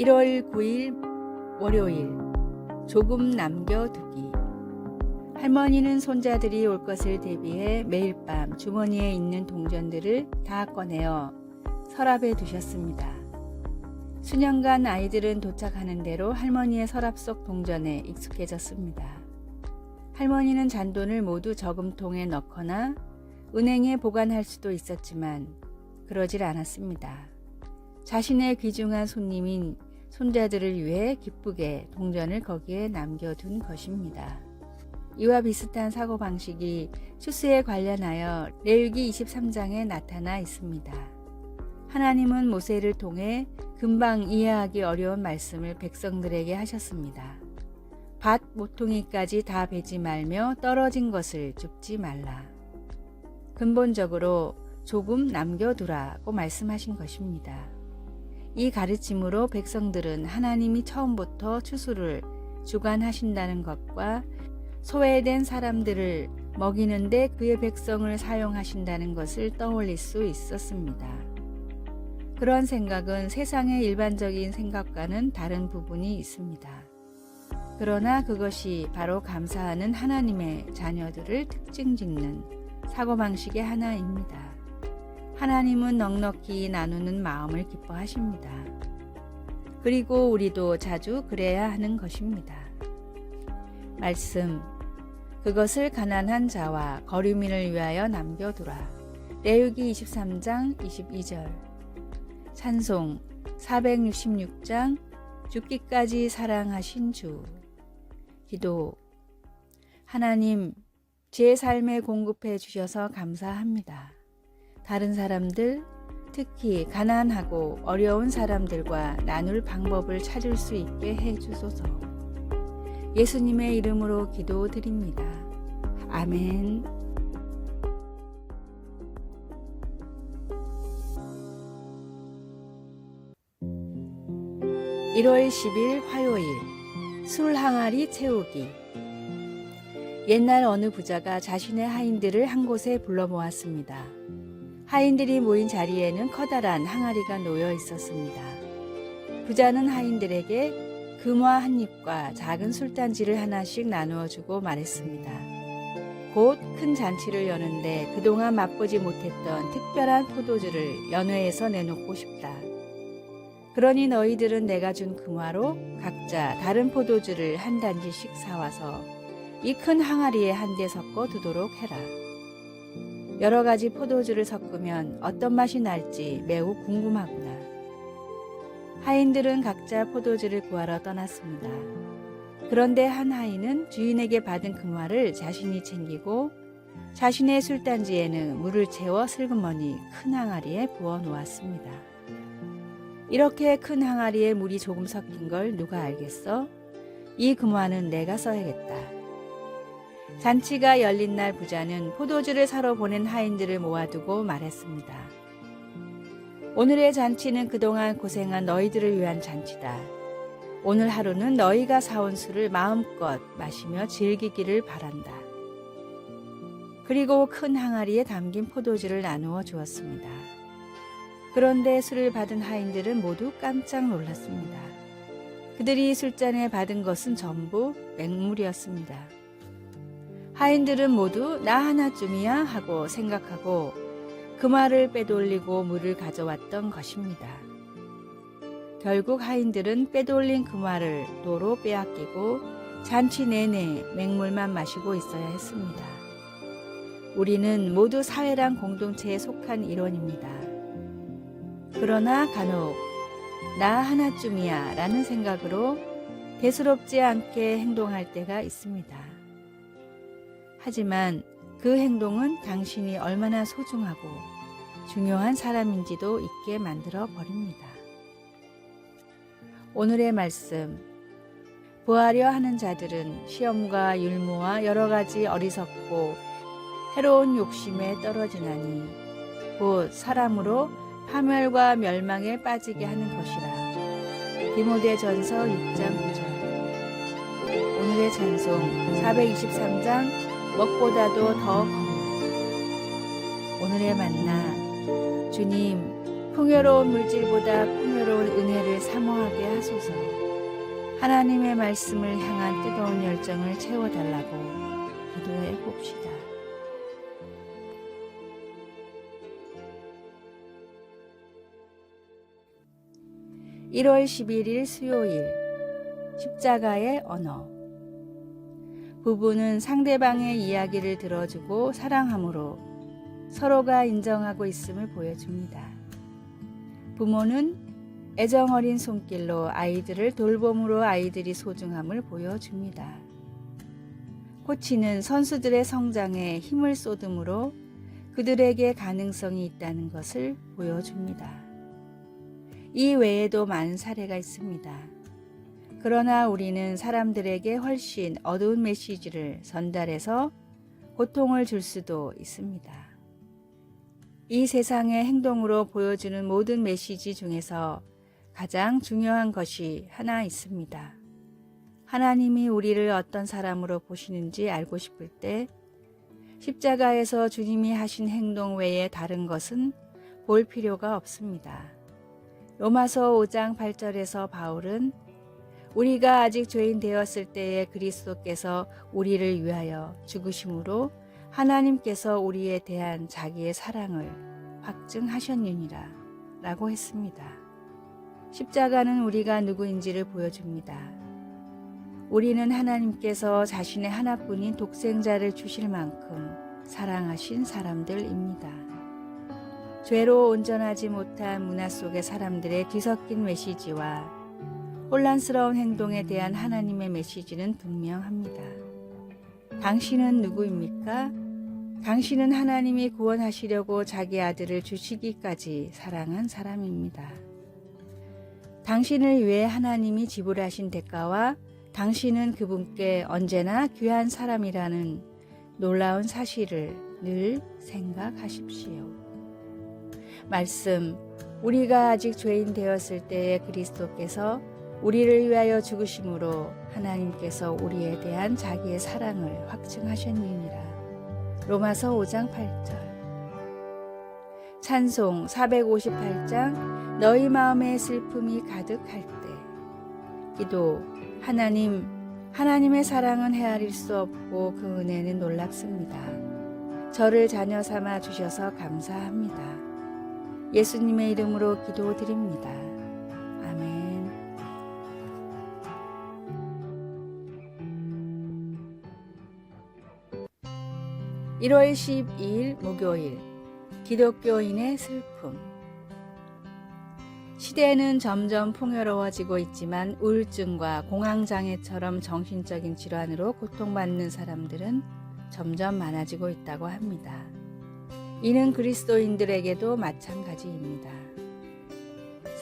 1월 9일 월요일 조금 남겨두기. 할머니는 손자들이 올 것을 대비해 매일 밤 주머니에 있는 동전들을 다 꺼내어 서랍에 두셨습니다. 수년간 아이들은 도착하는 대로 할머니의 서랍 속 동전에 익숙해졌습니다. 할머니는 잔돈을 모두 저금통에 넣거나 은행에 보관할 수도 있었지만 그러질 않았습니다. 자신의 귀중한 손님인 손자들을 위해 기쁘게 동전을 거기에 남겨둔 것입니다. 이와 비슷한 사고방식이 추수에 관련하여 레위기 23장에 나타나 있습니다. 하나님은 모세를 통해 금방 이해하기 어려운 말씀을 백성들에게 하셨습니다. 밭 모퉁이까지 다 베지 말며 떨어진 것을 줍지 말라. 근본적으로 조금 남겨두라고 말씀하신 것입니다. 이 가르침으로 백성들은 하나님이 처음부터 추수를 주관하신다는 것과 소외된 사람들을 먹이는데 그의 백성을 사용하신다는 것을 떠올릴 수 있었습니다. 그런 생각은 세상의 일반적인 생각과는 다른 부분이 있습니다. 그러나 그것이 바로 감사하는 하나님의 자녀들을 특징짓는 사고방식의 하나입니다. 하나님은 넉넉히 나누는 마음을 기뻐하십니다. 그리고 우리도 자주 그래야 하는 것입니다. 말씀, 그것을 가난한 자와 거류민을 위하여 남겨두라. 레위기 23장 22절. 찬송 466장 죽기까지 사랑하신 주. 기도, 하나님, 제 삶에 공급해 주셔서 감사합니다. 다른 사람들, 특히 가난하고 어려운 사람들과 나눌 방법을 찾을 수 있게 해 주소서. 예수님의 이름으로 기도드립니다. 아멘. 1월 10일 화요일 술 항아리 채우기. 옛날 어느 부자가 자신의 하인들을 한 곳에 불러 모았습니다. 하인들이 모인 자리에는 커다란 항아리가 놓여 있었습니다. 부자는 하인들에게 금화 한 입과 작은 술단지를 하나씩 나누어 주고 말했습니다. 곧 큰 잔치를 여는데 그동안 맛보지 못했던 특별한 포도주를 연회에서 내놓고 싶다. 그러니 너희들은 내가 준 금화로 각자 다른 포도주를 한 단지씩 사와서 이 큰 항아리에 한데 섞어 두도록 해라. 여러 가지 포도주를 섞으면 어떤 맛이 날지 매우 궁금하구나. 하인들은 각자 포도주를 구하러 떠났습니다. 그런데 한 하인은 주인에게 받은 금화를 자신이 챙기고 자신의 술단지에는 물을 채워 슬그머니 큰 항아리에 부어 놓았습니다. 이렇게 큰 항아리에 물이 조금 섞인 걸 누가 알겠어? 이 금화는 내가 써야겠다. 잔치가 열린 날 부자는 포도주를 사러 보낸 하인들을 모아두고 말했습니다. 오늘의 잔치는 그동안 고생한 너희들을 위한 잔치다. 오늘 하루는 너희가 사온 술을 마음껏 마시며 즐기기를 바란다. 그리고 큰 항아리에 담긴 포도주를 나누어 주었습니다. 그런데 술을 받은 하인들은 모두 깜짝 놀랐습니다. 그들이 술잔에 받은 것은 전부 맹물이었습니다. 하인들은 모두 나 하나쯤이야 하고 생각하고 금화를 빼돌리고 물을 가져왔던 것입니다. 결국 하인들은 빼돌린 금화를 도로 빼앗기고 잔치 내내 맹물만 마시고 있어야 했습니다. 우리는 모두 사회랑 공동체에 속한 일원입니다. 그러나 간혹 나 하나쯤이야 라는 생각으로 대수롭지 않게 행동할 때가 있습니다. 하지만 그 행동은 당신이 얼마나 소중하고 중요한 사람인지도 잊게 만들어 버립니다. 오늘의 말씀, 부하려 하는 자들은 시험과 율무와 여러 가지 어리석고 해로운 욕심에 떨어지나니 곧 사람으로 파멸과 멸망에 빠지게 하는 것이라. 디모데전서 6장 9절. 오늘의 찬송 423장 먹보다도 더 겁나. 오늘의 만나, 주님, 풍요로운 물질보다 풍요로운 은혜를 사모하게 하소서. 하나님의 말씀을 향한 뜨거운 열정을 채워달라고 기도해 봅시다. (1월 11일) 수요일 십자가의 언어. 부부는 상대방의 이야기를 들어주고 사랑함으로 서로가 인정하고 있음을 보여줍니다. 부모는 애정 어린 손길로 아이들을 돌봄으로 아이들이 소중함을 보여줍니다. 코치는 선수들의 성장에 힘을 쏟음으로 그들에게 가능성이 있다는 것을 보여줍니다. 이 외에도 많은 사례가 있습니다. 그러나 우리는 사람들에게 훨씬 어두운 메시지를 전달해서 고통을 줄 수도 있습니다. 이 세상의 행동으로 보여주는 모든 메시지 중에서 가장 중요한 것이 하나 있습니다. 하나님이 우리를 어떤 사람으로 보시는지 알고 싶을 때 십자가에서 주님이 하신 행동 외에 다른 것은 볼 필요가 없습니다. 로마서 5장 8절에서 바울은 우리가 아직 죄인 되었을 때에 그리스도께서 우리를 위하여 죽으심으로 하나님께서 우리에 대한 자기의 사랑을 확증하셨느니라 라고 했습니다. 십자가는 우리가 누구인지를 보여줍니다. 우리는 하나님께서 자신의 하나뿐인 독생자를 주실 만큼 사랑하신 사람들입니다. 죄로 온전하지 못한 문화 속의 사람들의 뒤섞인 메시지와 혼란스러운 행동에 대한 하나님의 메시지는 분명합니다. 당신은 누구입니까? 당신은 하나님이 구원하시려고 자기 아들을 주시기까지 사랑한 사람입니다. 당신을 위해 하나님이 지불하신 대가와 당신은 그분께 언제나 귀한 사람이라는 놀라운 사실을 늘 생각하십시오. 말씀, 우리가 아직 죄인 되었을 때에 그리스도께서 우리를 위하여 죽으심으로 하나님께서 우리에 대한 자기의 사랑을 확증하셨느니라. 로마서 5장 8절. 찬송 458장 너희 마음에 슬픔이 가득할 때. 기도. 하나님의 사랑은 헤아릴 수 없고 그 은혜는 놀랍습니다. 저를 자녀 삼아 주셔서 감사합니다. 예수님의 이름으로 기도드립니다. 아멘. (1월 12일) 목요일. 기독교인의 슬픔. 시대는 점점 풍요로워지고 있지만 우울증과 공황장애처럼 정신적인 질환으로 고통받는 사람들은 점점 많아지고 있다고 합니다. 이는 그리스도인들에게도 마찬가지입니다.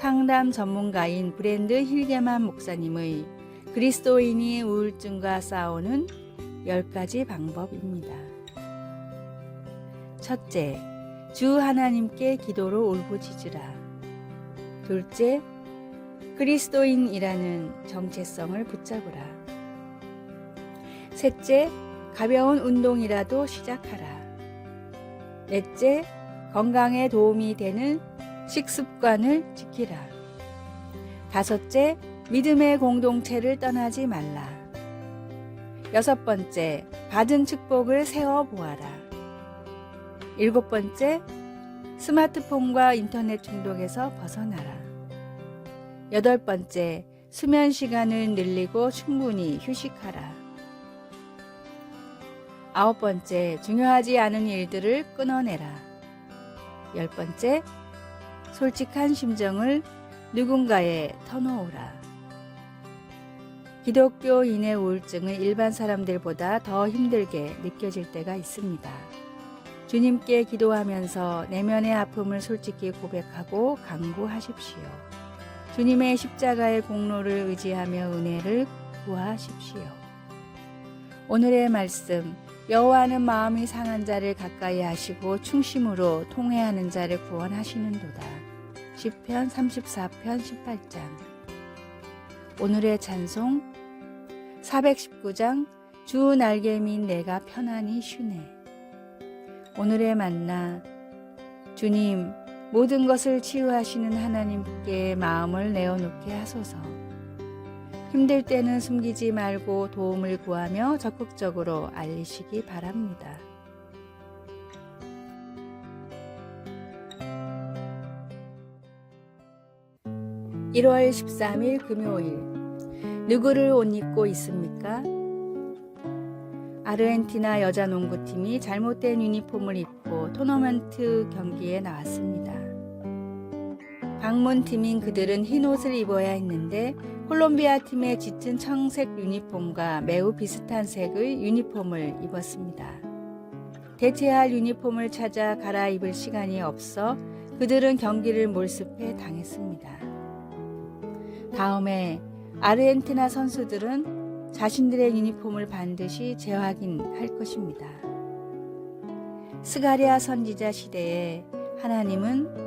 상담 전문가인 브랜드 힐게만 목사님의 그리스도인이 우울증과 싸우는 10가지 방법입니다. 첫째, 주 하나님께 기도로 울부짖으라. 둘째, 그리스도인이라는 정체성을 붙잡으라. 셋째, 가벼운 운동이라도 시작하라. 넷째, 건강에 도움이 되는 식습관을 지키라. 다섯째, 믿음의 공동체를 떠나지 말라. 여섯 번째, 받은 축복을 세워보아라. 일곱 번째, 스마트폰과 인터넷 중독에서 벗어나라. 여덟 번째, 수면 시간을 늘리고 충분히 휴식하라. 아홉 번째, 중요하지 않은 일들을 끊어내라. 열 번째, 솔직한 심정을 누군가에 터놓으라. 기독교인의 우울증은 일반 사람들보다 더 힘들게 느껴질 때가 있습니다. 주님께 기도하면서 내면의 아픔을 솔직히 고백하고 간구하십시오. 주님의 십자가의 공로를 의지하며 은혜를 구하십시오. 오늘의 말씀, 여호와는 마음이 상한 자를 가까이 하시고 충심으로 통회하는 자를 구원하시는도다. 시편 34편 18장. 오늘의 찬송 419장 주 날개민 내가 편안히 쉬네. 오늘의 만나, 주님, 모든 것을 치유하시는 하나님께 마음을 내어놓게 하소서. 힘들 때는 숨기지 말고 도움을 구하며 적극적으로 알리시기 바랍니다. (1월 13일) 금요일. 누구를 옷 입고 있습니까? 아르헨티나 여자 농구팀이 잘못된 유니폼을 입고 토너먼트 경기에 나왔습니다. 방문팀인 그들은 흰 옷을 입어야 했는데 콜롬비아 팀의 짙은 청색 유니폼과 매우 비슷한 색의 유니폼을 입었습니다. 대체할 유니폼을 찾아 갈아입을 시간이 없어 그들은 경기를 몰습해 당했습니다. 다음에 아르헨티나 선수들은 자신들의 유니폼을 반드시 재확인할 것입니다. 스가랴 선지자 시대에 하나님은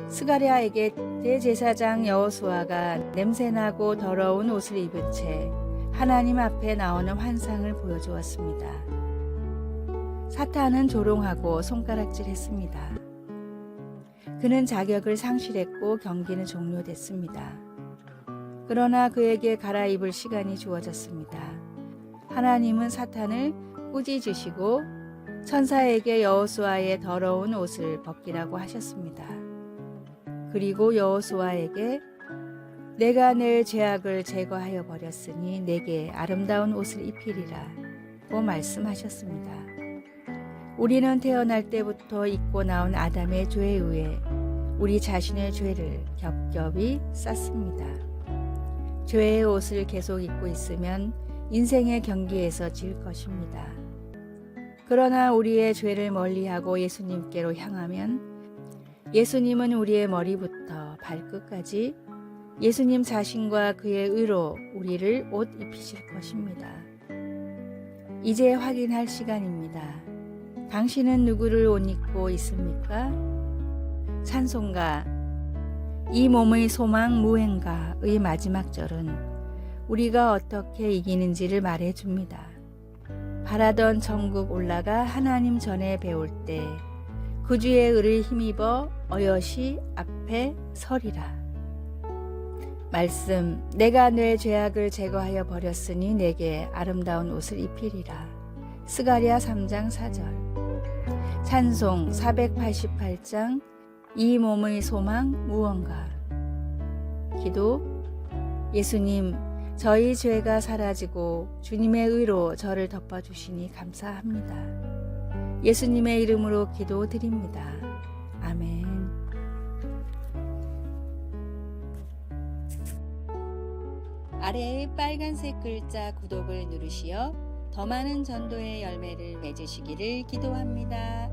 스가랴에게 대제사장 여호수아가 냄새나고 더러운 옷을 입은 채 하나님 앞에 나오는 환상을 보여주었습니다. 사탄은 조롱하고 손가락질했습니다. 그는 자격을 상실했고 경기는 종료됐습니다. 그러나 그에게 갈아입을 시간이 주어졌습니다. 하나님은 사탄을 꾸짖으시고 천사에게 여호수아의 더러운 옷을 벗기라고 하셨습니다. 그리고 여호수아에게 내가 내 죄악을 제거하여 버렸으니 내게 아름다운 옷을 입히리라 고 말씀하셨습니다. 우리는 태어날 때부터 입고 나온 아담의 죄에 의해 우리 자신의 죄를 겹겹이 쌌습니다. 죄의 옷을 계속 입고 있으면 인생의 경기에서 질 것입니다. 그러나 우리의 죄를 멀리하고 예수님께로 향하면 예수님은 우리의 머리부터 발끝까지 예수님 자신과 그의 의로 우리를 옷 입히실 것입니다. 이제 확인할 시간입니다. 당신은 누구를 옷 입고 있습니까? 찬송가 이 몸의 소망 무행가의 마지막 절은 우리가 어떻게 이기는지를 말해줍니다. 바라던 천국 올라가 하나님 전에 배울 때 그 주의 의를 힘입어 어여시 앞에 서리라. 말씀 내가 내 죄악을 제거하여 버렸으니 내게 아름다운 옷을 입히리라. 스가랴 3장 4절. 찬송 488장 이 몸의 소망 무언가. 기도 예수님 저희 죄가 사라지고 주님의 의로 저를 덮어주시니 감사합니다. 예수님의 이름으로 기도드립니다. 아멘. 아래의 빨간색 글자 구독을 누르시어 더 많은 전도의 열매를 맺으시기를 기도합니다.